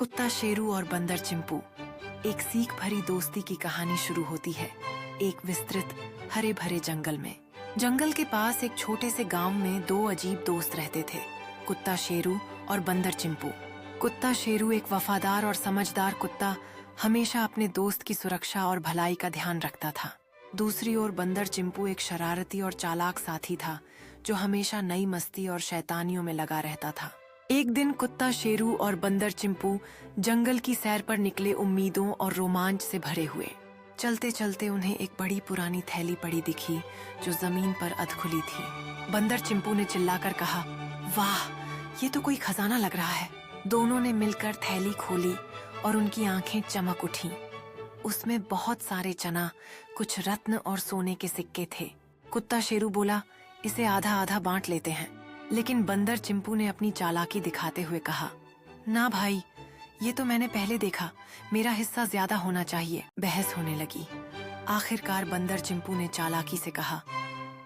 कुत्ता शेरू और बंदर चिंपू, एक सीख भरी दोस्ती की कहानी शुरू होती है एक विस्तृत हरे भरे जंगल में। जंगल के पास एक छोटे से गांव में दो अजीब दोस्त रहते थे, कुत्ता शेरू और बंदर चिंपू। कुत्ता शेरू एक वफादार और समझदार कुत्ता हमेशा अपने दोस्त की सुरक्षा और भलाई का ध्यान रखता था। दूसरी ओर बंदर चिंपू एक शरारती और चालाक साथी था जो हमेशा नई मस्ती और शैतानियों में लगा रहता था। एक दिन कुत्ता शेरू और बंदर चिंपू जंगल की सैर पर निकले, उम्मीदों और रोमांच से भरे हुए। चलते चलते उन्हें एक बड़ी पुरानी थैली पड़ी दिखी जो जमीन पर अधखुली थी। बंदर चिंपू ने चिल्लाकर कहा, वाह, ये तो कोई खजाना लग रहा है। दोनों ने मिलकर थैली खोली और उनकी आंखें चमक उठीं। उसमें बहुत सारे चना, कुछ रत्न और सोने के सिक्के थे। कुत्ता शेरू बोला, इसे आधा आधा बांट लेते हैं। लेकिन बंदर चिंपू ने अपनी चालाकी दिखाते हुए कहा, ना भाई, ये तो मैंने पहले देखा, मेरा हिस्सा ज्यादा होना चाहिए। बहस होने लगी। आखिरकार बंदर चिंपू ने चालाकी से कहा,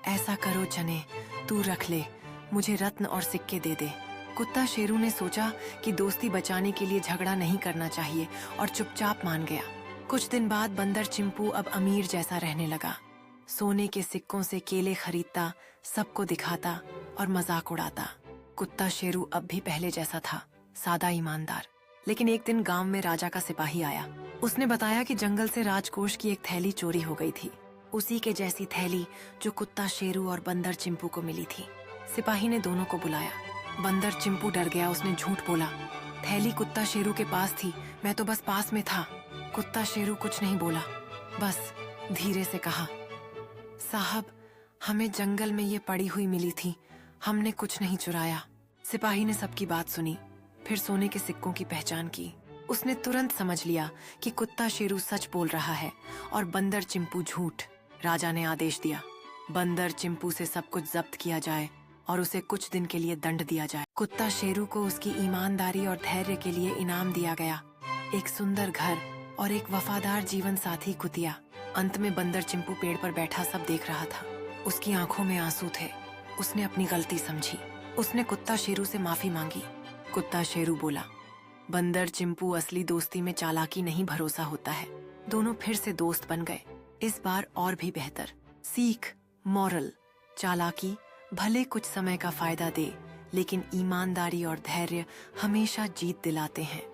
ऐसा करो चने, तू रख ले, मुझे रत्न और सिक्के दे दे। कुत्ता शेरू ने सोचा कि दोस्ती बचाने के लिए झगड़ा नहीं करना चाहिए और चुपचाप मान गया। कुछ दिन बाद बंदर चिंपू अब अमीर जैसा रहने लगा। सोने के सिक्कों से केले खरीदता, सबको दिखाता और मजाक उड़ाता। कुत्ता शेरू अब भी पहले जैसा था, सादा ईमानदार। लेकिन एक दिन गांव में राजा का सिपाही आया। उसने बताया कि जंगल से राजकोष की एक थैली चोरी हो गई थी, उसी के जैसी थैली जो कुत्ता शेरू और बंदर चिंपू को मिली थी। सिपाही ने दोनों को बुलाया। बंदर चिंपू डर गया। उसने झूठ बोला, थैली कुत्ता शेरू के पास थी, मैं तो बस पास में था। कुत्ता शेरू कुछ नहीं बोला, बस धीरे से कहा, साहब, हमें जंगल में ये पड़ी हुई मिली थी, हमने कुछ नहीं चुराया। सिपाही ने सबकी बात सुनी, फिर सोने के सिक्कों की पहचान की। उसने तुरंत समझ लिया कि कुत्ता शेरू सच बोल रहा है और बंदर चिंपू झूठ। राजा ने आदेश दिया, बंदर चिंपू से सब कुछ जब्त किया जाए और उसे कुछ दिन के लिए दंड दिया जाए। कुत्ता शेरू को उसकी ईमानदारी और धैर्य के लिए इनाम दिया गया, एक सुंदर घर और एक वफादार जीवन साथी कुतिया। अंत में बंदर चिंपू पेड़ पर बैठा सब देख रहा था। उसकी आंखों में आंसू थे। उसने अपनी गलती समझी। उसने कुत्ता शेरू से माफी मांगी। कुत्ता शेरू बोला, बंदर चिंपू, असली दोस्ती में चालाकी नहीं, भरोसा होता है। दोनों फिर से दोस्त बन गए, इस बार और भी बेहतर। सीख, मॉरल, चालाकी भले कुछ समय का फायदा दे, लेकिन ईमानदारी और धैर्य हमेशा जीत दिलाते हैं।